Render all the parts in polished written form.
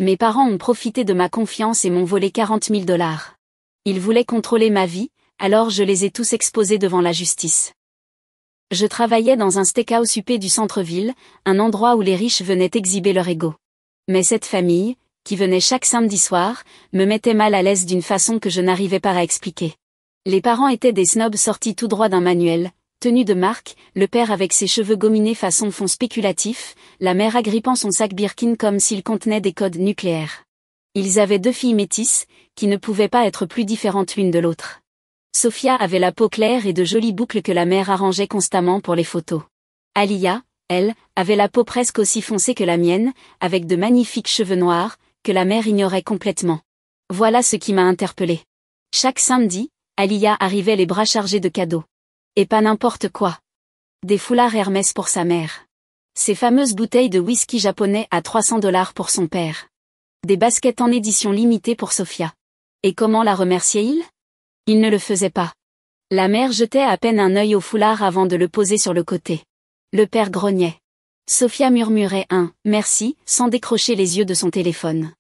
Mes parents ont profité de ma confiance et m'ont volé 40 000 $. Ils voulaient contrôler ma vie, alors je les ai tous exposés devant la justice. Je travaillais dans un steakhouse huppé du centre-ville, un endroit où les riches venaient exhiber leur ego. Mais cette famille, qui venait chaque samedi soir, me mettait mal à l'aise d'une façon que je n'arrivais pas à expliquer. Les parents étaient des snobs sortis tout droit d'un manuel, tenue de marque, le père avec ses cheveux gominés façon fond spéculatif, la mère agrippant son sac Birkin comme s'il contenait des codes nucléaires. Ils avaient 2 filles métisses, qui ne pouvaient pas être plus différentes l'une de l'autre. Sophia avait la peau claire et de jolies boucles que la mère arrangeait constamment pour les photos. Alia, elle, avait la peau presque aussi foncée que la mienne, avec de magnifiques cheveux noirs, que la mère ignorait complètement. Voilà ce qui m'a interpellée. Chaque samedi, Alia arrivait les bras chargés de cadeaux. Et pas n'importe quoi. Des foulards Hermès pour sa mère. Ces fameuses bouteilles de whisky japonais à 300 $ pour son père. Des baskets en édition limitée pour Sophia. Et comment la remerciait-il ? Il ne le faisait pas. La mère jetait à peine un œil au foulard avant de le poser sur le côté. Le père grognait. Sophia murmurait un « merci » sans décrocher les yeux de son téléphone.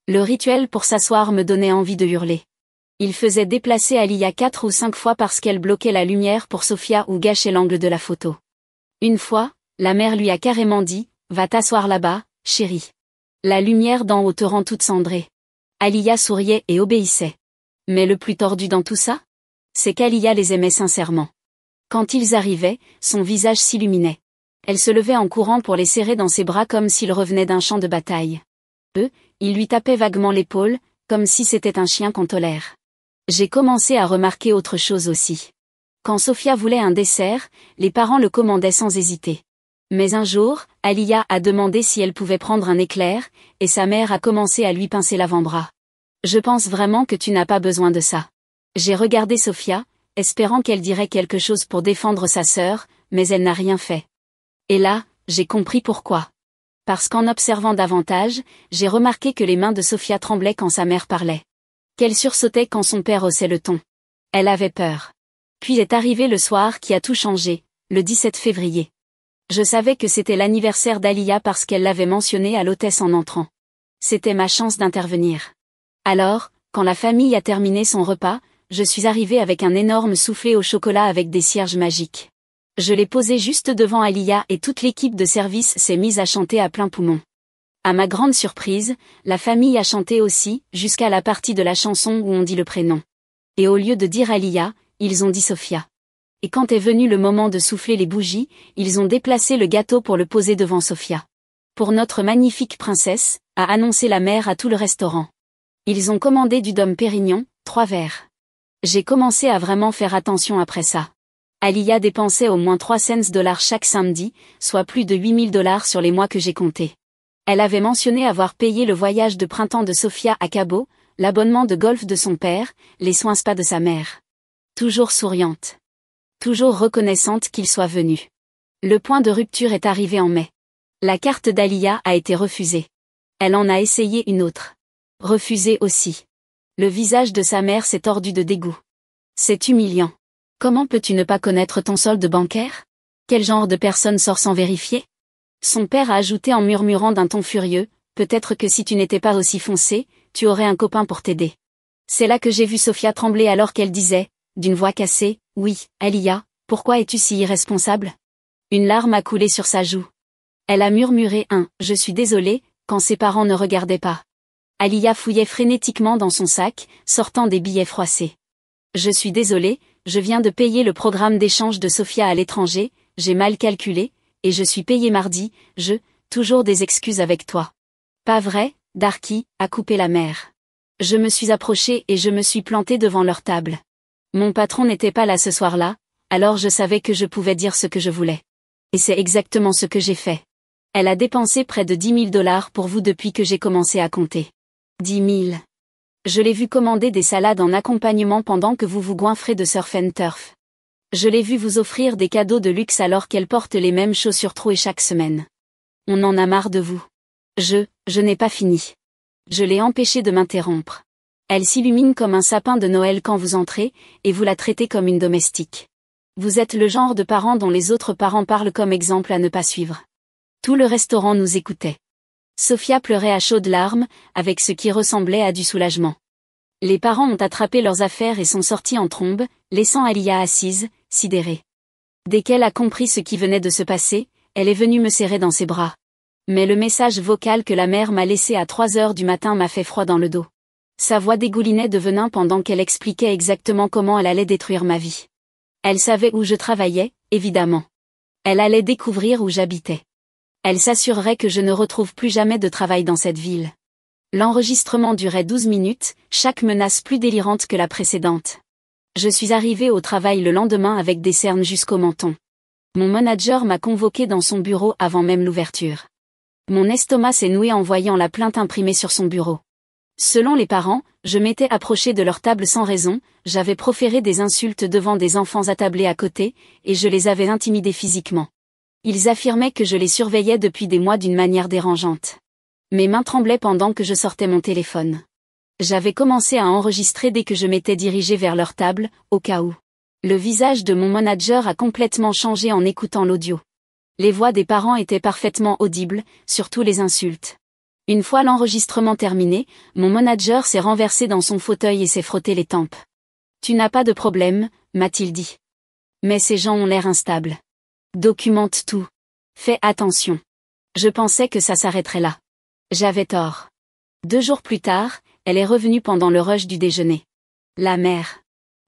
Le rituel pour s'asseoir me donnait envie de hurler. Il faisait déplacer Alia 4 ou 5 fois parce qu'elle bloquait la lumière pour Sophia ou gâchait l'angle de la photo. Une fois, la mère lui a carrément dit « Va t'asseoir là-bas, chérie. La lumière d'en haut te rend toute cendrée. » Alia souriait et obéissait. Mais le plus tordu dans tout ça ? C'est qu'Alia les aimait sincèrement. Quand ils arrivaient, son visage s'illuminait. Elle se levait en courant pour les serrer dans ses bras comme s'ils revenaient d'un champ de bataille. Il lui tapait vaguement l'épaule, comme si c'était un chien qu'on tolère. J'ai commencé à remarquer autre chose aussi. Quand Sophia voulait un dessert, les parents le commandaient sans hésiter. Mais un jour, Alia a demandé si elle pouvait prendre un éclair, et sa mère a commencé à lui pincer l'avant-bras. Je pense vraiment que tu n'as pas besoin de ça. J'ai regardé Sophia, espérant qu'elle dirait quelque chose pour défendre sa sœur, mais elle n'a rien fait. Et là, j'ai compris pourquoi. Parce qu'en observant davantage, j'ai remarqué que les mains de Sophia tremblaient quand sa mère parlait. Qu'elle sursautait quand son père haussait le ton. Elle avait peur. Puis est arrivé le soir qui a tout changé, le 17 février. Je savais que c'était l'anniversaire d'Alia parce qu'elle l'avait mentionné à l'hôtesse en entrant. C'était ma chance d'intervenir. Alors, quand la famille a terminé son repas, je suis arrivée avec un énorme soufflé au chocolat avec des cierges magiques. Je l'ai posé juste devant Alia et toute l'équipe de service s'est mise à chanter à plein poumon. À ma grande surprise, la famille a chanté aussi, jusqu'à la partie de la chanson où on dit le prénom. Et au lieu de dire Alia, ils ont dit Sophia. Et quand est venu le moment de souffler les bougies, ils ont déplacé le gâteau pour le poser devant Sophia. Pour notre magnifique princesse, a annoncé la mère à tout le restaurant. Ils ont commandé du Dom Pérignon, 3 verres. J'ai commencé à vraiment faire attention après ça. Alia dépensait au moins 3 cents $ chaque samedi, soit plus de 8 000 $ sur les mois que j'ai comptés. Elle avait mentionné avoir payé le voyage de printemps de Sophia à Cabo, l'abonnement de golf de son père, les soins spa de sa mère. Toujours souriante. Toujours reconnaissante qu'il soit venu. Le point de rupture est arrivé en mai. La carte d'Alia a été refusée. Elle en a essayé une autre. Refusée aussi. Le visage de sa mère s'est tordu de dégoût. C'est humiliant. Comment peux-tu ne pas connaître ton solde bancaire ? Quel genre de personne sort sans vérifier ? Son père a ajouté en murmurant d'un ton furieux, peut-être que si tu n'étais pas aussi foncé, tu aurais un copain pour t'aider. C'est là que j'ai vu Sophia trembler alors qu'elle disait, d'une voix cassée, « Oui, Alia, pourquoi es-tu si irresponsable ?» Une larme a coulé sur sa joue. Elle a murmuré un « Je suis désolée » quand ses parents ne regardaient pas. Alia fouillait frénétiquement dans son sac, sortant des billets froissés. « Je suis désolée, je viens de payer le programme d'échange de Sophia à l'étranger, j'ai mal calculé, et je suis payée mardi, toujours des excuses avec toi. » Pas vrai, Darky, a coupé la mère. Je me suis approchée et je me suis plantée devant leur table. Mon patron n'était pas là ce soir-là, alors je savais que je pouvais dire ce que je voulais. Et c'est exactement ce que j'ai fait. Elle a dépensé près de 10 000 $ pour vous depuis que j'ai commencé à compter. 10 000. Je l'ai vu commander des salades en accompagnement pendant que vous vous goinfrez de surf and turf. Je l'ai vu vous offrir des cadeaux de luxe alors qu'elle porte les mêmes chaussures trouées chaque semaine. On en a marre de vous. Je n'ai pas fini. Je l'ai empêchée de m'interrompre. Elle s'illumine comme un sapin de Noël quand vous entrez, et vous la traitez comme une domestique. Vous êtes le genre de parent dont les autres parents parlent comme exemple à ne pas suivre. Tout le restaurant nous écoutait. Sophia pleurait à chaudes larmes, avec ce qui ressemblait à du soulagement. Les parents ont attrapé leurs affaires et sont sortis en trombe, laissant Alia assise, sidérée. Dès qu'elle a compris ce qui venait de se passer, elle est venue me serrer dans ses bras. Mais le message vocal que la mère m'a laissé à 3 heures du matin m'a fait froid dans le dos. Sa voix dégoulinait de venin pendant qu'elle expliquait exactement comment elle allait détruire ma vie. Elle savait où je travaillais, évidemment. Elle allait découvrir où j'habitais. Elle s'assurerait que je ne retrouve plus jamais de travail dans cette ville. L'enregistrement durait 12 minutes, chaque menace plus délirante que la précédente. Je suis arrivée au travail le lendemain avec des cernes jusqu'au menton. Mon manager m'a convoqué dans son bureau avant même l'ouverture. Mon estomac s'est noué en voyant la plainte imprimée sur son bureau. Selon les parents, je m'étais approchée de leur table sans raison, j'avais proféré des insultes devant des enfants attablés à côté, et je les avais intimidés physiquement. Ils affirmaient que je les surveillais depuis des mois d'une manière dérangeante. Mes mains tremblaient pendant que je sortais mon téléphone. J'avais commencé à enregistrer dès que je m'étais dirigée vers leur table, au cas où. Le visage de mon manager a complètement changé en écoutant l'audio. Les voix des parents étaient parfaitement audibles, surtout les insultes. Une fois l'enregistrement terminé, mon manager s'est renversé dans son fauteuil et s'est frotté les tempes. « Tu n'as pas de problème, m'a-t-il dit. Mais ces gens ont l'air instables. Documente tout. Fais attention. » Je pensais que ça s'arrêterait là. J'avais tort. 2 jours plus tard, elle est revenue pendant le rush du déjeuner. La mère.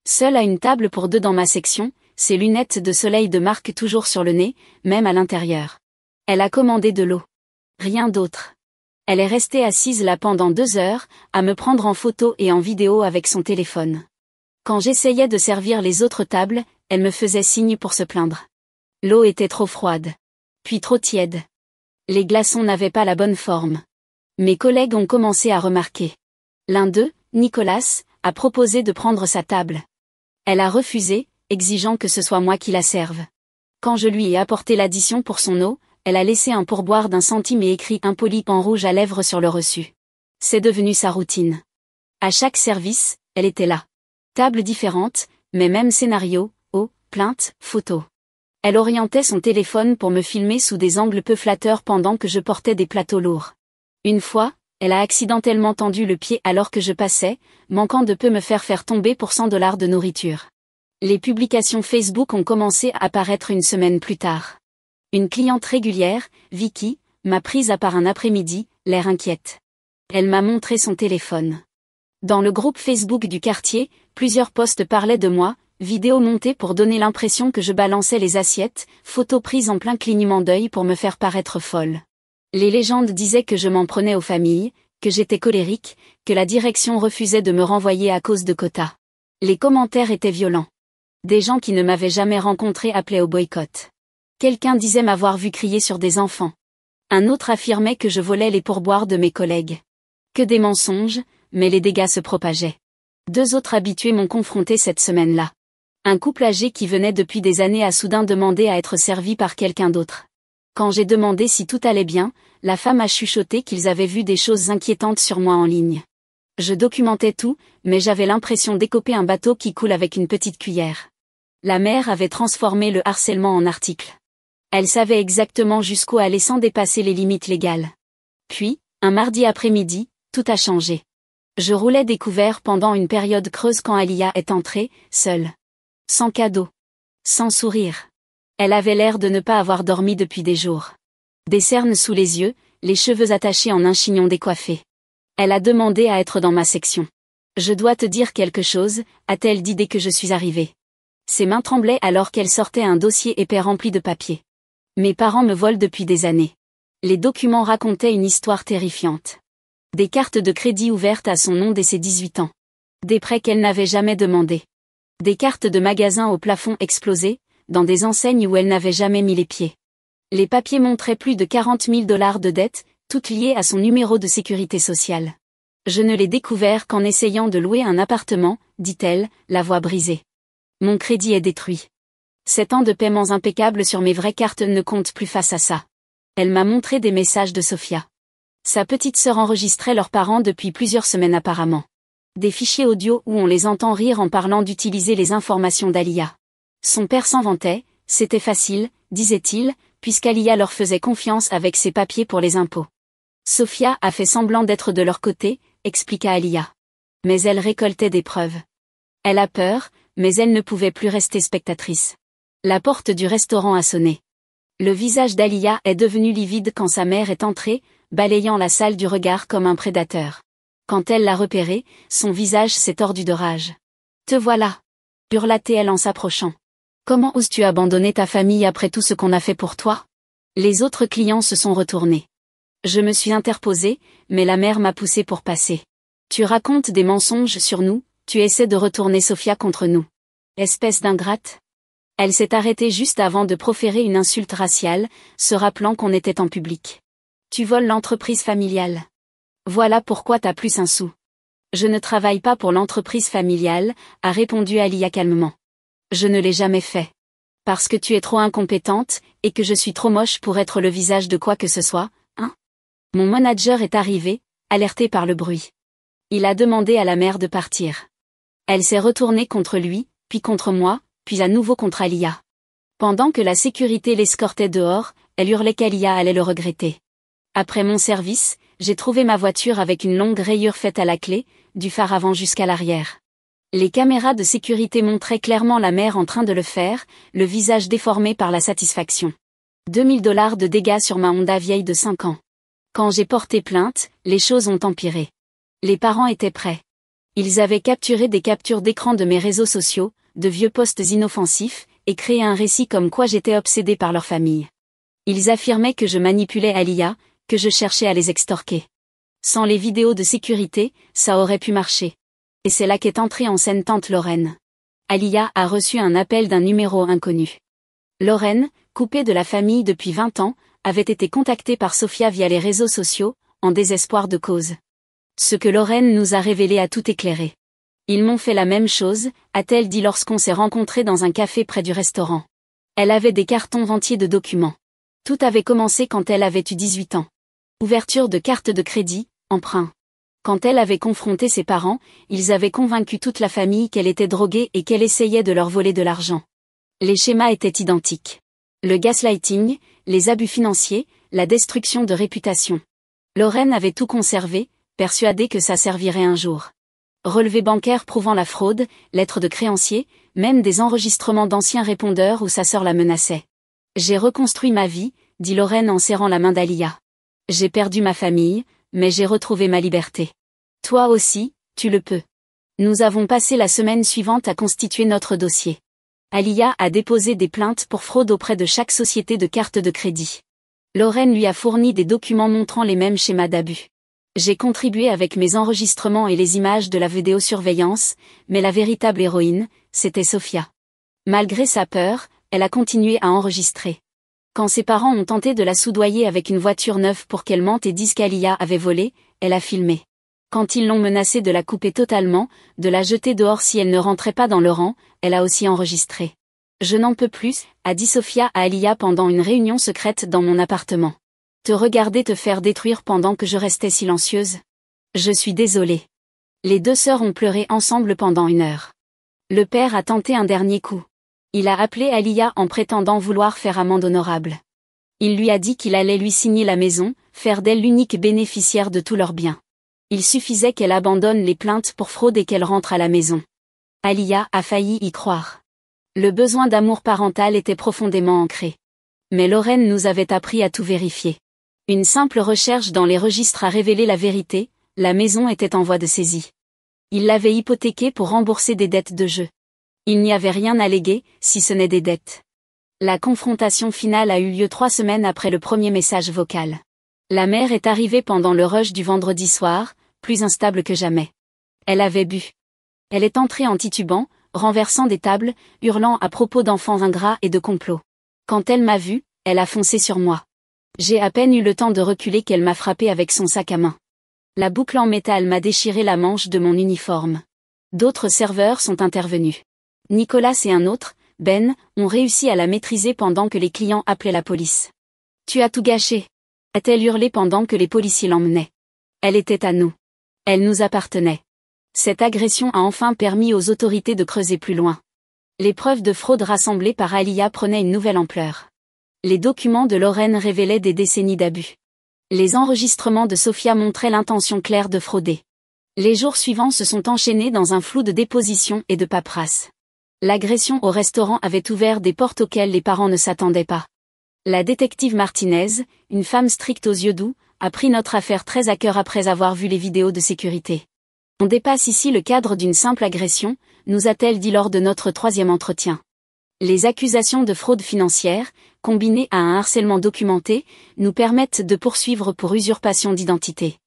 Seule à une table pour 2 dans ma section, ses lunettes de soleil de marque toujours sur le nez, même à l'intérieur. Elle a commandé de l'eau. Rien d'autre. Elle est restée assise là pendant 2 heures, à me prendre en photo et en vidéo avec son téléphone. Quand j'essayais de servir les autres tables, elle me faisait signe pour se plaindre. L'eau était trop froide. Puis trop tiède. Les glaçons n'avaient pas la bonne forme. Mes collègues ont commencé à remarquer. L'un d'eux, Nicolas, a proposé de prendre sa table. Elle a refusé, exigeant que ce soit moi qui la serve. Quand je lui ai apporté l'addition pour son eau, elle a laissé un pourboire d'1 centime et écrit impoli en rouge à lèvres sur le reçu. C'est devenu sa routine. À chaque service, elle était là. Table différente, mais même scénario, eau, plainte, photo. Elle orientait son téléphone pour me filmer sous des angles peu flatteurs pendant que je portais des plateaux lourds. Une fois, elle a accidentellement tendu le pied alors que je passais, manquant de peu me faire tomber pour $100 de nourriture. Les publications Facebook ont commencé à apparaître une semaine plus tard. Une cliente régulière, Vicky, m'a prise à part un après-midi, l'air inquiète. Elle m'a montré son téléphone. Dans le groupe Facebook du quartier, plusieurs posts parlaient de moi, vidéos montées pour donner l'impression que je balançais les assiettes, photos prises en plein clignement d'œil pour me faire paraître folle. Les légendes disaient que je m'en prenais aux familles, que j'étais colérique, que la direction refusait de me renvoyer à cause de quotas. Les commentaires étaient violents. Des gens qui ne m'avaient jamais rencontré appelaient au boycott. Quelqu'un disait m'avoir vu crier sur des enfants. Un autre affirmait que je volais les pourboires de mes collègues. Que des mensonges, mais les dégâts se propageaient. 2 autres habitués m'ont confronté cette semaine-là. Un couple âgé qui venait depuis des années a soudain demandé à être servi par quelqu'un d'autre. Quand j'ai demandé si tout allait bien, la femme a chuchoté qu'ils avaient vu des choses inquiétantes sur moi en ligne. Je documentais tout, mais j'avais l'impression d'écoper un bateau qui coule avec une petite cuillère. La mère avait transformé le harcèlement en article. Elle savait exactement jusqu'où aller sans dépasser les limites légales. Puis, un mardi après-midi, tout a changé. Je roulais découvert pendant une période creuse quand Alia est entrée, seule. Sans cadeau. Sans sourire. Elle avait l'air de ne pas avoir dormi depuis des jours. Des cernes sous les yeux, les cheveux attachés en un chignon décoiffé. Elle a demandé à être dans ma section. Je dois te dire quelque chose, a-t-elle dit dès que je suis arrivée. Ses mains tremblaient alors qu'elle sortait un dossier épais rempli de papiers. Mes parents me volent depuis des années. Les documents racontaient une histoire terrifiante. Des cartes de crédit ouvertes à son nom dès ses 18 ans. Des prêts qu'elle n'avait jamais demandés. Des cartes de magasins au plafond explosé, dans des enseignes où elle n'avait jamais mis les pieds. Les papiers montraient plus de $40 000 de dettes, toutes liées à son numéro de sécurité sociale. Je ne l'ai découvert qu'en essayant de louer un appartement, dit-elle, la voix brisée. Mon crédit est détruit. 7 ans de paiements impeccables sur mes vraies cartes ne comptent plus face à ça. Elle m'a montré des messages de Sophia. Sa petite sœur enregistrait leurs parents depuis plusieurs semaines apparemment. Des fichiers audio où on les entend rire en parlant d'utiliser les informations d'Alia. Son père s'en vantait, c'était facile, disait-il, puisqu'Alia leur faisait confiance avec ses papiers pour les impôts. Sophia a fait semblant d'être de leur côté, expliqua Alia. Mais elle récoltait des preuves. Elle a peur, mais elle ne pouvait plus rester spectatrice. La porte du restaurant a sonné. Le visage d'Alia est devenu livide quand sa mère est entrée, balayant la salle du regard comme un prédateur. Quand elle l'a repéré, son visage s'est tordu de rage. « Te voilà !» hurla-t-elle en s'approchant. « Comment oses-tu abandonner ta famille après tout ce qu'on a fait pour toi ?» Les autres clients se sont retournés. Je me suis interposée, mais la mère m'a poussée pour passer. « Tu racontes des mensonges sur nous, tu essaies de retourner Sophia contre nous. Espèce d'ingrate !» Elle s'est arrêtée juste avant de proférer une insulte raciale, se rappelant qu'on était en public. « Tu voles l'entreprise familiale. Voilà pourquoi t'as plus un sou. »« Je ne travaille pas pour l'entreprise familiale, » a répondu Alia calmement. « Je ne l'ai jamais fait. Parce que tu es trop incompétente, et que je suis trop moche pour être le visage de quoi que ce soit, hein ? Mon manager est arrivé, alerté par le bruit. Il a demandé à la mère de partir. Elle s'est retournée contre lui, puis contre moi, puis à nouveau contre Alia. Pendant que la sécurité l'escortait dehors, elle hurlait qu'Alia allait le regretter. Après mon service, j'ai trouvé ma voiture avec une longue rayure faite à la clé, du phare avant jusqu'à l'arrière. Les caméras de sécurité montraient clairement la mère en train de le faire, le visage déformé par la satisfaction. 2000 $ de dégâts sur ma Honda vieille de 5 ans. Quand j'ai porté plainte, les choses ont empiré. Les parents étaient prêts. Ils avaient capturé des captures d'écran de mes réseaux sociaux, de vieux posts inoffensifs, et créé un récit comme quoi j'étais obsédée par leur famille. Ils affirmaient que je manipulais Alia, que je cherchais à les extorquer. Sans les vidéos de sécurité, ça aurait pu marcher. Et c'est là qu'est entrée en scène tante Lorraine. Alia a reçu un appel d'un numéro inconnu. Lorraine, coupée de la famille depuis 20 ans, avait été contactée par Sophia via les réseaux sociaux, en désespoir de cause. Ce que Lorraine nous a révélé a tout éclairé. Ils m'ont fait la même chose, a-t-elle dit lorsqu'on s'est rencontrés dans un café près du restaurant. Elle avait des cartons entiers de documents. Tout avait commencé quand elle avait eu 18 ans. Ouverture de carte de crédit, emprunt. Quand elle avait confronté ses parents, ils avaient convaincu toute la famille qu'elle était droguée et qu'elle essayait de leur voler de l'argent. Les schémas étaient identiques. Le gaslighting, les abus financiers, la destruction de réputation. Lorraine avait tout conservé, persuadée que ça servirait un jour. Relevés bancaires prouvant la fraude, lettres de créanciers, même des enregistrements d'anciens répondeurs où sa sœur la menaçait. J'ai reconstruit ma vie, dit Lorraine en serrant la main d'Alia. J'ai perdu ma famille, mais j'ai retrouvé ma liberté. Toi aussi, tu le peux. Nous avons passé la semaine suivante à constituer notre dossier. Alia a déposé des plaintes pour fraude auprès de chaque société de carte de crédit. Lorraine lui a fourni des documents montrant les mêmes schémas d'abus. J'ai contribué avec mes enregistrements et les images de la vidéosurveillance, mais la véritable héroïne, c'était Sophia. Malgré sa peur, elle a continué à enregistrer. Quand ses parents ont tenté de la soudoyer avec une voiture neuve pour qu'elle mente et dise qu'Alia avait volé, elle a filmé. Quand ils l'ont menacée de la couper totalement, de la jeter dehors si elle ne rentrait pas dans le rang, elle a aussi enregistré. Je n'en peux plus, a dit Sophia à Alia pendant une réunion secrète dans mon appartement. Te regarder te faire détruire pendant que je restais silencieuse. Je suis désolée. Les deux sœurs ont pleuré ensemble pendant 1 heure. Le père a tenté un dernier coup. Il a appelé Alia en prétendant vouloir faire amende honorable. Il lui a dit qu'il allait lui signer la maison, faire d'elle l'unique bénéficiaire de tous leurs biens. Il suffisait qu'elle abandonne les plaintes pour fraude et qu'elle rentre à la maison. Alia a failli y croire. Le besoin d'amour parental était profondément ancré. Mais Lorraine nous avait appris à tout vérifier. Une simple recherche dans les registres a révélé la vérité, la maison était en voie de saisie. Il l'avait hypothéquée pour rembourser des dettes de jeu. Il n'y avait rien à léguer, si ce n'est des dettes. La confrontation finale a eu lieu 3 semaines après le premier message vocal. La mère est arrivée pendant le rush du vendredi soir, plus instable que jamais. Elle avait bu. Elle est entrée en titubant, renversant des tables, hurlant à propos d'enfants ingrats et de complots. Quand elle m'a vue, elle a foncé sur moi. J'ai à peine eu le temps de reculer qu'elle m'a frappé avec son sac à main. La boucle en métal m'a déchiré la manche de mon uniforme. D'autres serveurs sont intervenus. Nicolas et un autre, Ben, ont réussi à la maîtriser pendant que les clients appelaient la police. « Tu as tout gâché !» a-t-elle hurlé pendant que les policiers l'emmenaient. Elle était à nous. Elle nous appartenait. Cette agression a enfin permis aux autorités de creuser plus loin. Les preuves de fraude rassemblées par Alia prenaient une nouvelle ampleur. Les documents de Lorraine révélaient des décennies d'abus. Les enregistrements de Sophia montraient l'intention claire de frauder. Les jours suivants se sont enchaînés dans un flou de dépositions et de paperasse. L'agression au restaurant avait ouvert des portes auxquelles les parents ne s'attendaient pas. La détective Martinez, une femme stricte aux yeux doux, a pris notre affaire très à cœur après avoir vu les vidéos de sécurité. On dépasse ici le cadre d'une simple agression, nous a-t-elle dit lors de notre 3e entretien. Les accusations de fraude financière, combinées à un harcèlement documenté, nous permettent de poursuivre pour usurpation d'identité.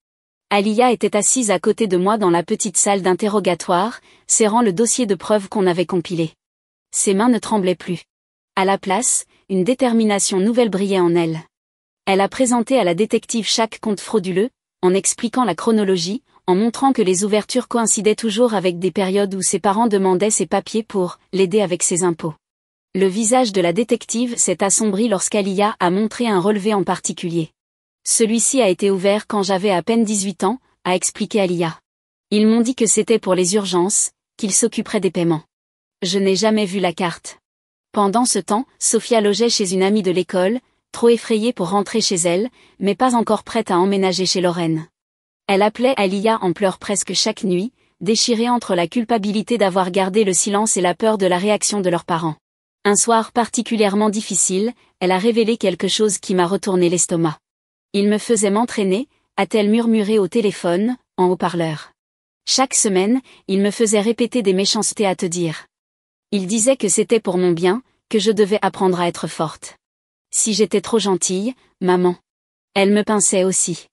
Alia était assise à côté de moi dans la petite salle d'interrogatoire, serrant le dossier de preuves qu'on avait compilé. Ses mains ne tremblaient plus. À la place, une détermination nouvelle brillait en elle. Elle a présenté à la détective chaque compte frauduleux, en expliquant la chronologie, en montrant que les ouvertures coïncidaient toujours avec des périodes où ses parents demandaient ses papiers pour l'aider avec ses impôts. Le visage de la détective s'est assombri lorsqu'Alia a montré un relevé en particulier. Celui-ci a été ouvert quand j'avais à peine 18 ans, a expliqué Alia. Ils m'ont dit que c'était pour les urgences, qu'ils s'occuperaient des paiements. Je n'ai jamais vu la carte. Pendant ce temps, Sophia logeait chez une amie de l'école, trop effrayée pour rentrer chez elle, mais pas encore prête à emménager chez Lorraine. Elle appelait Alia en pleurs presque chaque nuit, déchirée entre la culpabilité d'avoir gardé le silence et la peur de la réaction de leurs parents. Un soir particulièrement difficile, elle a révélé quelque chose qui m'a retourné l'estomac. Il me faisait m'entraîner, a-t-elle murmuré au téléphone, en haut-parleur. Chaque semaine, il me faisait répéter des méchancetés à te dire. Il disait que c'était pour mon bien, que je devais apprendre à être forte. Si j'étais trop gentille, maman. Elle me pinçait aussi.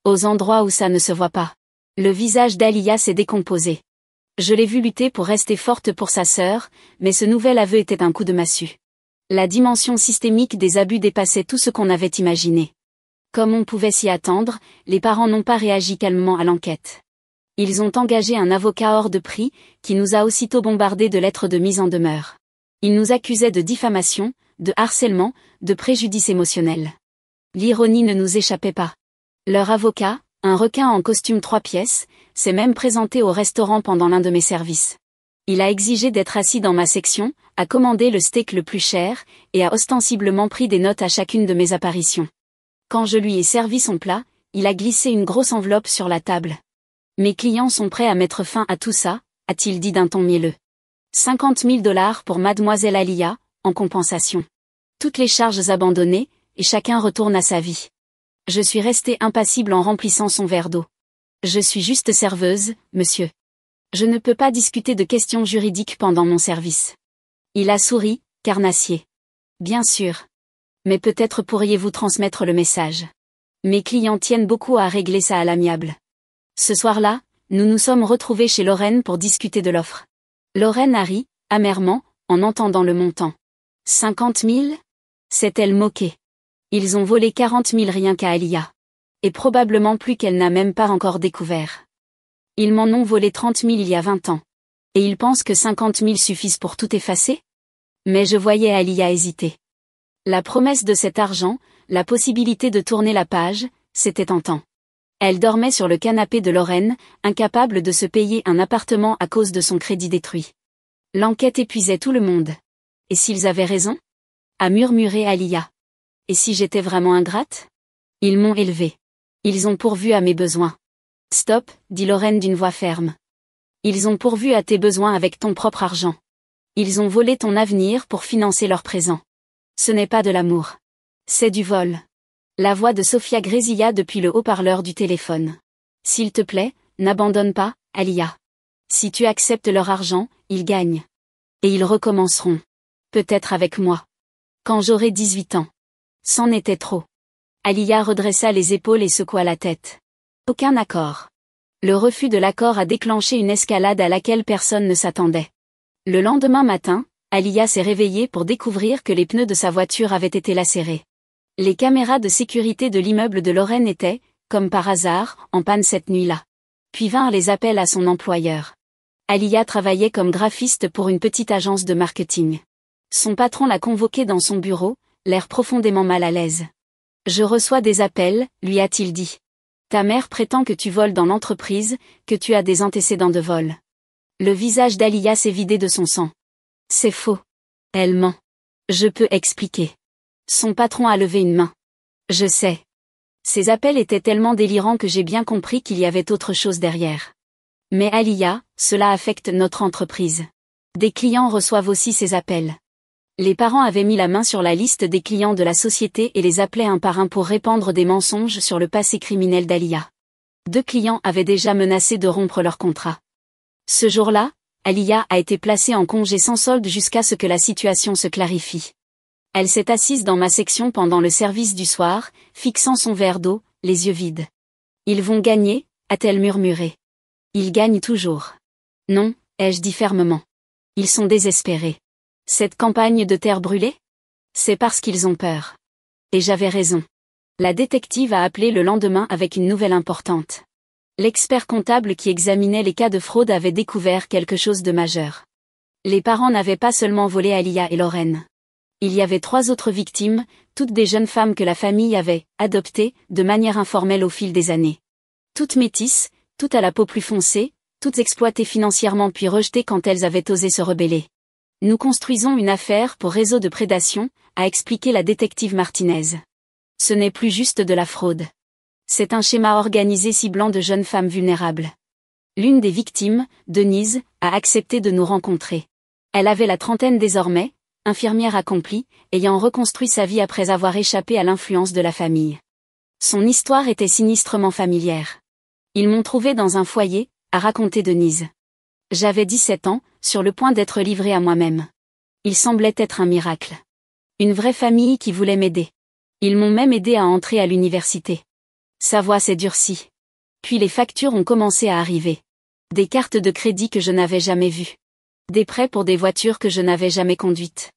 Aux endroits où ça ne se voit pas. Le visage d'Alia s'est décomposé. Je l'ai vue lutter pour rester forte pour sa sœur, mais ce nouvel aveu était un coup de massue. La dimension systémique des abus dépassait tout ce qu'on avait imaginé. Comme on pouvait s'y attendre, les parents n'ont pas réagi calmement à l'enquête. Ils ont engagé un avocat hors de prix, qui nous a aussitôt bombardé de lettres de mise en demeure. Ils nous accusaient de diffamation, de harcèlement, de préjudice émotionnel. L'ironie ne nous échappait pas. Leur avocat, un requin en costume 3 pièces, s'est même présenté au restaurant pendant l'un de mes services. Il a exigé d'être assis dans ma section, a commandé le steak le plus cher, et a ostensiblement pris des notes à chacune de mes apparitions. Quand je lui ai servi son plat, il a glissé une grosse enveloppe sur la table. Mes clients sont prêts à mettre fin à tout ça, a-t-il dit d'un ton mielleux. 50 000 $ pour mademoiselle Alia, en compensation. Toutes les charges abandonnées, et chacun retourne à sa vie. Je suis restée impassible en remplissant son verre d'eau. Je suis juste serveuse, monsieur. Je ne peux pas discuter de questions juridiques pendant mon service. Il a souri, carnassier. Bien sûr. Mais peut-être pourriez-vous transmettre le message. Mes clients tiennent beaucoup à régler ça à l'amiable. Ce soir-là, nous nous sommes retrouvés chez Lorraine pour discuter de l'offre. Lorraine a ri, amèrement, en entendant le montant. 50 000 ? S'est-elle moquée. Ils ont volé 40 000 rien qu'à Alia. Et probablement plus qu'elle n'a même pas encore découvert. Ils m'en ont volé 30 000 il y a 20 ans. Et ils pensent que 50 000 suffisent pour tout effacer ? Mais je voyais Alia hésiter. La promesse de cet argent, la possibilité de tourner la page, c'était tentant. Elle dormait sur le canapé de Lorraine, incapable de se payer un appartement à cause de son crédit détruit. L'enquête épuisait tout le monde. Et s'ils avaient raison ? A murmuré Alia. Et si j'étais vraiment ingrate ? Ils m'ont élevée. Ils ont pourvu à mes besoins. Stop, dit Lorraine d'une voix ferme. Ils ont pourvu à tes besoins avec ton propre argent. Ils ont volé ton avenir pour financer leur présent. Ce n'est pas de l'amour. C'est du vol. La voix de Sophia grésilla depuis le haut-parleur du téléphone. S'il te plaît, n'abandonne pas, Alia. Si tu acceptes leur argent, ils gagnent. Et ils recommenceront. Peut-être avec moi. Quand j'aurai 18 ans. C'en était trop. Alia redressa les épaules et secoua la tête. Aucun accord. Le refus de l'accord a déclenché une escalade à laquelle personne ne s'attendait. Le lendemain matin, Alia s'est réveillée pour découvrir que les pneus de sa voiture avaient été lacérés. Les caméras de sécurité de l'immeuble de Lorraine étaient, comme par hasard, en panne cette nuit-là. Puis vinrent les appels à son employeur. Alia travaillait comme graphiste pour une petite agence de marketing. Son patron l'a convoquée dans son bureau, l'air profondément mal à l'aise. « Je reçois des appels, lui a-t-il dit. Ta mère prétend que tu voles dans l'entreprise, que tu as des antécédents de vol. » Le visage d'Alia s'est vidé de son sang. C'est faux. Elle ment. Je peux expliquer. Son patron a levé une main. Je sais. Ces appels étaient tellement délirants que j'ai bien compris qu'il y avait autre chose derrière. Mais Aliya, cela affecte notre entreprise. Des clients reçoivent aussi ces appels. Les parents avaient mis la main sur la liste des clients de la société et les appelaient un par un pour répandre des mensonges sur le passé criminel d'Aliya. 2 clients avaient déjà menacé de rompre leur contrat. Ce jour-là, Aliya a été placée en congé sans solde jusqu'à ce que la situation se clarifie. Elle s'est assise dans ma section pendant le service du soir, fixant son verre d'eau, les yeux vides. Ils vont gagner, a-t-elle murmuré. Ils gagnent toujours. Non, ai-je dit fermement. Ils sont désespérés. Cette campagne de terre brûlée? C'est parce qu'ils ont peur. Et j'avais raison. La détective a appelé le lendemain avec une nouvelle importante. L'expert comptable qui examinait les cas de fraude avait découvert quelque chose de majeur. Les parents n'avaient pas seulement volé Aliya et Lorraine. Il y avait 3 autres victimes, toutes des jeunes femmes que la famille avait adoptées de manière informelle au fil des années. Toutes métisses, toutes à la peau plus foncée, toutes exploitées financièrement puis rejetées quand elles avaient osé se rebeller. Nous construisons une affaire pour réseau de prédation, a expliqué la détective Martinez. Ce n'est plus juste de la fraude. C'est un schéma organisé ciblant de jeunes femmes vulnérables. L'une des victimes, Denise, a accepté de nous rencontrer. Elle avait la trentaine désormais, infirmière accomplie, ayant reconstruit sa vie après avoir échappé à l'influence de la famille. Son histoire était sinistrement familière. Ils m'ont trouvée dans un foyer, a raconté Denise. J'avais 17 ans, sur le point d'être livrée à moi-même. Il semblait être un miracle. Une vraie famille qui voulait m'aider. Ils m'ont même aidé à entrer à l'université. Sa voix s'est durcie. Puis les factures ont commencé à arriver. Des cartes de crédit que je n'avais jamais vues. Des prêts pour des voitures que je n'avais jamais conduites.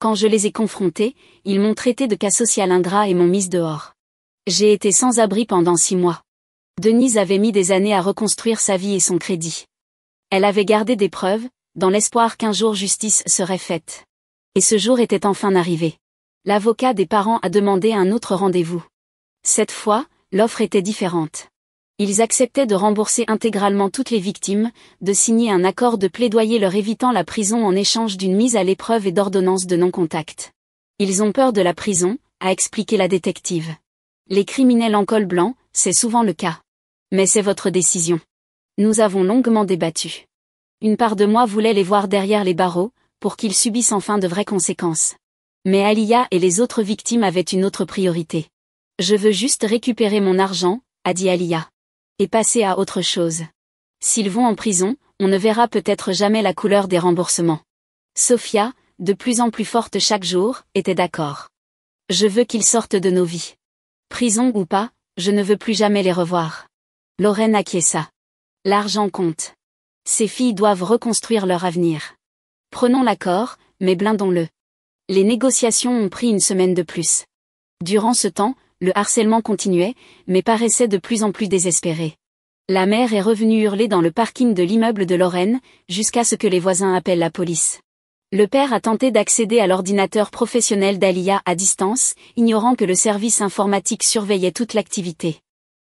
Quand je les ai confrontés, ils m'ont traité de cas social ingrat et m'ont mise dehors. J'ai été sans abri pendant 6 mois. Denise avait mis des années à reconstruire sa vie et son crédit. Elle avait gardé des preuves, dans l'espoir qu'un jour justice serait faite. Et ce jour était enfin arrivé. L'avocat des parents a demandé un autre rendez-vous. Cette fois, l'offre était différente. Ils acceptaient de rembourser intégralement toutes les victimes, de signer un accord de plaidoyer leur évitant la prison en échange d'une mise à l'épreuve et d'ordonnance de non-contact. Ils ont peur de la prison, a expliqué la détective. Les criminels en col blanc, c'est souvent le cas. Mais c'est votre décision. Nous avons longuement débattu. Une part de moi voulait les voir derrière les barreaux, pour qu'ils subissent enfin de vraies conséquences. Mais Aliya et les autres victimes avaient une autre priorité. Je veux juste récupérer mon argent, a dit Aliya. Et passer à autre chose. S'ils vont en prison, on ne verra peut-être jamais la couleur des remboursements. Sophia, de plus en plus forte chaque jour, était d'accord. Je veux qu'ils sortent de nos vies. Prison ou pas, je ne veux plus jamais les revoir. Lorraine acquiesça. L'argent compte. Ces filles doivent reconstruire leur avenir. Prenons l'accord, mais blindons-le. Les négociations ont pris une semaine de plus. Durant ce temps, le harcèlement continuait, mais paraissait de plus en plus désespéré. La mère est revenue hurler dans le parking de l'immeuble de Lorraine, jusqu'à ce que les voisins appellent la police. Le père a tenté d'accéder à l'ordinateur professionnel d'Aliya à distance, ignorant que le service informatique surveillait toute l'activité.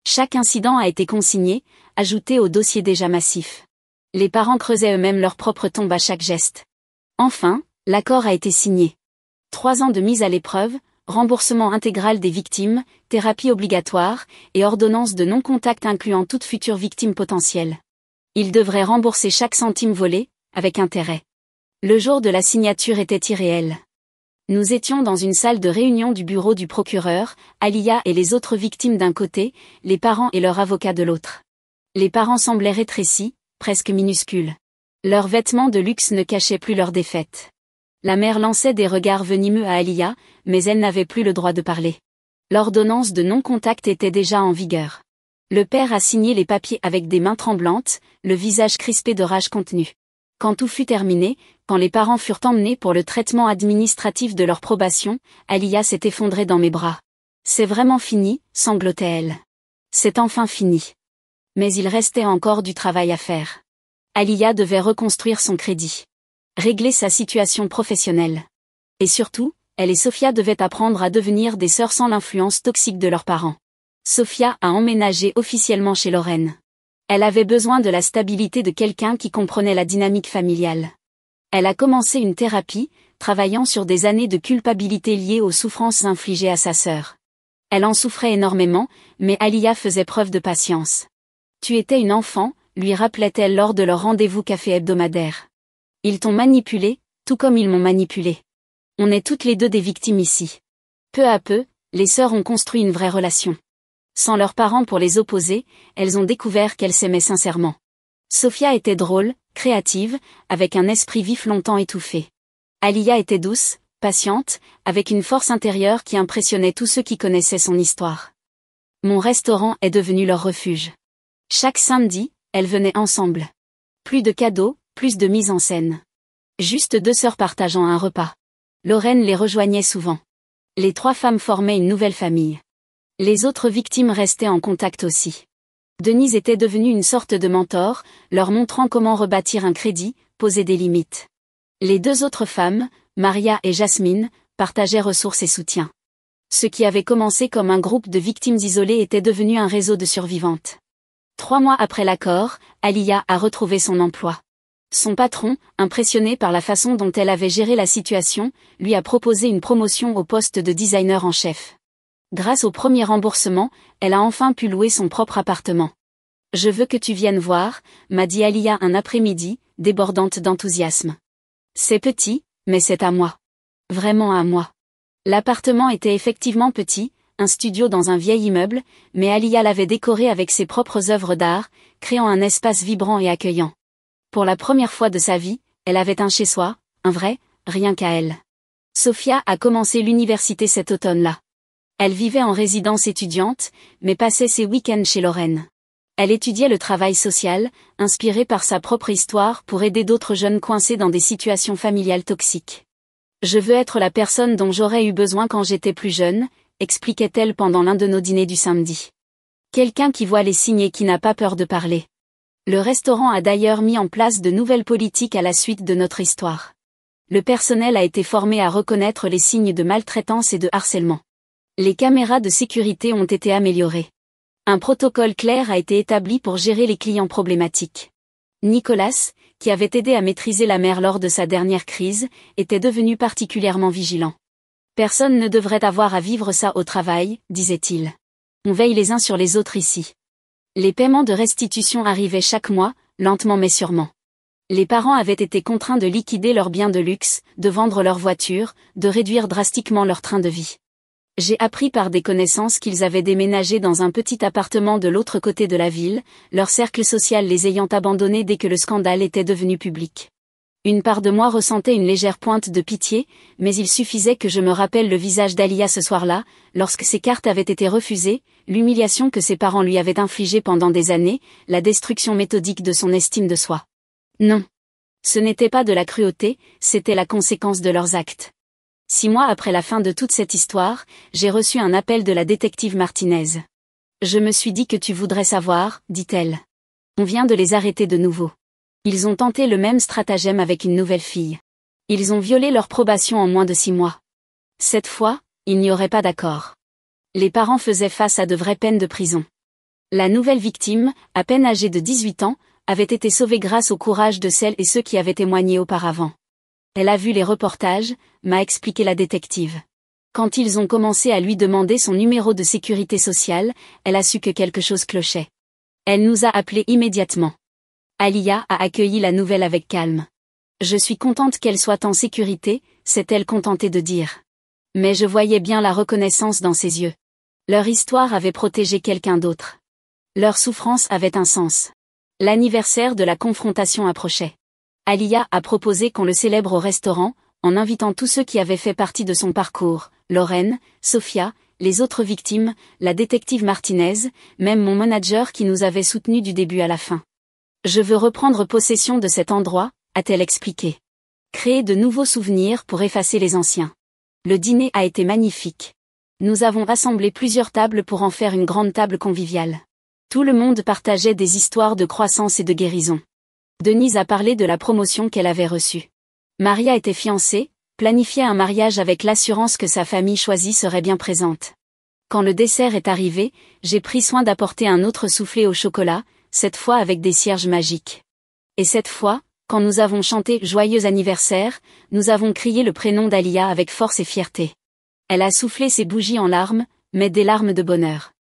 Chaque incident a été consigné, ajouté au dossier déjà massif. Les parents creusaient eux-mêmes leur propre tombe à chaque geste. Enfin, l'accord a été signé. 3 ans de mise à l'épreuve, remboursement intégral des victimes, thérapie obligatoire, et ordonnance de non-contact incluant toute future victime potentielle. Ils devraient rembourser chaque centime volé, avec intérêt. Le jour de la signature était irréel. Nous étions dans une salle de réunion du bureau du procureur, Aliya et les autres victimes d'un côté, les parents et leur avocat de l'autre. Les parents semblaient rétrécis, presque minuscules. Leurs vêtements de luxe ne cachaient plus leur défaite. La mère lançait des regards venimeux à Aliya, mais elle n'avait plus le droit de parler. L'ordonnance de non-contact était déjà en vigueur. Le père a signé les papiers avec des mains tremblantes, le visage crispé de rage contenue. Quand tout fut terminé, quand les parents furent emmenés pour le traitement administratif de leur probation, Aliya s'est effondrée dans mes bras. C'est vraiment fini, sanglotait-elle. C'est enfin fini. Mais il restait encore du travail à faire. Aliya devait reconstruire son crédit. Régler sa situation professionnelle. Et surtout, elle et Sophia devaient apprendre à devenir des sœurs sans l'influence toxique de leurs parents. Sophia a emménagé officiellement chez Lorraine. Elle avait besoin de la stabilité de quelqu'un qui comprenait la dynamique familiale. Elle a commencé une thérapie, travaillant sur des années de culpabilité liées aux souffrances infligées à sa sœur. Elle en souffrait énormément, mais Alia faisait preuve de patience. Tu étais une enfant, lui rappelait-elle lors de leur rendez-vous café hebdomadaire. Ils t'ont manipulé, tout comme ils m'ont manipulé. On est toutes les deux des victimes ici. Peu à peu, les sœurs ont construit une vraie relation. Sans leurs parents pour les opposer, elles ont découvert qu'elles s'aimaient sincèrement. Sophia était drôle, créative, avec un esprit vif longtemps étouffé. Alia était douce, patiente, avec une force intérieure qui impressionnait tous ceux qui connaissaient son histoire. Mon restaurant est devenu leur refuge. Chaque samedi, elles venaient ensemble. Plus de cadeaux, plus de mise en scène. Juste deux sœurs partageant un repas. Lorraine les rejoignait souvent. Les trois femmes formaient une nouvelle famille. Les autres victimes restaient en contact aussi. Denise était devenue une sorte de mentor, leur montrant comment rebâtir un crédit, poser des limites. Les deux autres femmes, Maria et Jasmine, partageaient ressources et soutien. Ce qui avait commencé comme un groupe de victimes isolées était devenu un réseau de survivantes. 3 mois après l'accord, Alia a retrouvé son emploi. Son patron, impressionné par la façon dont elle avait géré la situation, lui a proposé une promotion au poste de designer en chef. Grâce au premier remboursement, elle a enfin pu louer son propre appartement. « Je veux que tu viennes voir », m'a dit Alia un après-midi, débordante d'enthousiasme. « C'est petit, mais c'est à moi. Vraiment à moi. » L'appartement était effectivement petit, un studio dans un vieil immeuble, mais Alia l'avait décoré avec ses propres œuvres d'art, créant un espace vibrant et accueillant. Pour la première fois de sa vie, elle avait un chez-soi, un vrai, rien qu'à elle. Sophia a commencé l'université cet automne-là. Elle vivait en résidence étudiante, mais passait ses week-ends chez Lorraine. Elle étudiait le travail social, inspirée par sa propre histoire pour aider d'autres jeunes coincés dans des situations familiales toxiques. « Je veux être la personne dont j'aurais eu besoin quand j'étais plus jeune », expliquait-elle pendant l'un de nos dîners du samedi. Quelqu'un qui voit les signes et qui n'a pas peur de parler. Le restaurant a d'ailleurs mis en place de nouvelles politiques à la suite de notre histoire. Le personnel a été formé à reconnaître les signes de maltraitance et de harcèlement. Les caméras de sécurité ont été améliorées. Un protocole clair a été établi pour gérer les clients problématiques. Nicolas, qui avait aidé à maîtriser la mère lors de sa dernière crise, était devenu particulièrement vigilant. « Personne ne devrait avoir à vivre ça au travail », disait-il. « On veille les uns sur les autres ici. » Les paiements de restitution arrivaient chaque mois, lentement mais sûrement. Les parents avaient été contraints de liquider leurs biens de luxe, de vendre leurs voitures, de réduire drastiquement leur train de vie. J'ai appris par des connaissances qu'ils avaient déménagé dans un petit appartement de l'autre côté de la ville, leur cercle social les ayant abandonnés dès que le scandale était devenu public. Une part de moi ressentait une légère pointe de pitié, mais il suffisait que je me rappelle le visage d'Alia ce soir-là, lorsque ses cartes avaient été refusées, l'humiliation que ses parents lui avaient infligée pendant des années, la destruction méthodique de son estime de soi. Non. Ce n'était pas de la cruauté, c'était la conséquence de leurs actes. 6 mois après la fin de toute cette histoire, j'ai reçu un appel de la détective Martinez. « Je me suis dit que tu voudrais savoir, » dit-elle. « On vient de les arrêter de nouveau. Ils ont tenté le même stratagème avec une nouvelle fille. Ils ont violé leur probation en moins de 6 mois. Cette fois, il n'y aurait pas d'accord. » Les parents faisaient face à de vraies peines de prison. La nouvelle victime, à peine âgée de 18 ans, avait été sauvée grâce au courage de celles et ceux qui avaient témoigné auparavant. Elle a vu les reportages, m'a expliqué la détective. Quand ils ont commencé à lui demander son numéro de sécurité sociale, elle a su que quelque chose clochait. Elle nous a appelés immédiatement. Alia a accueilli la nouvelle avec calme. « Je suis contente qu'elle soit en sécurité », s'est-elle contentée de dire. Mais je voyais bien la reconnaissance dans ses yeux. Leur histoire avait protégé quelqu'un d'autre. Leur souffrance avait un sens. L'anniversaire de la confrontation approchait. Alia a proposé qu'on le célèbre au restaurant, en invitant tous ceux qui avaient fait partie de son parcours, Lorraine, Sophia, les autres victimes, la détective Martinez, même mon manager qui nous avait soutenus du début à la fin. « Je veux reprendre possession de cet endroit », a-t-elle expliqué. Créer de nouveaux souvenirs pour effacer les anciens. Le dîner a été magnifique. Nous avons rassemblé plusieurs tables pour en faire une grande table conviviale. Tout le monde partageait des histoires de croissance et de guérison. Denise a parlé de la promotion qu'elle avait reçue. Maria était fiancée, planifiait un mariage avec l'assurance que sa famille choisie serait bien présente. Quand le dessert est arrivé, j'ai pris soin d'apporter un autre soufflé au chocolat, cette fois avec des cierges magiques. Et cette fois, quand nous avons chanté « Joyeux anniversaire », nous avons crié le prénom d'Alia avec force et fierté. Elle a soufflé ses bougies en larmes, mais des larmes de bonheur.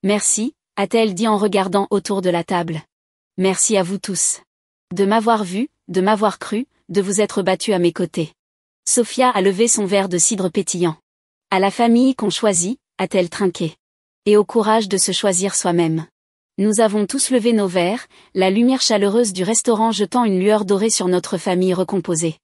Merci, a-t-elle dit en regardant autour de la table. Merci à vous tous. De m'avoir vu, de m'avoir cru, de vous être battus à mes côtés. Sophia a levé son verre de cidre pétillant. À la famille qu'on choisit, a-t-elle trinqué. Et au courage de se choisir soi-même. Nous avons tous levé nos verres, la lumière chaleureuse du restaurant jetant une lueur dorée sur notre famille recomposée.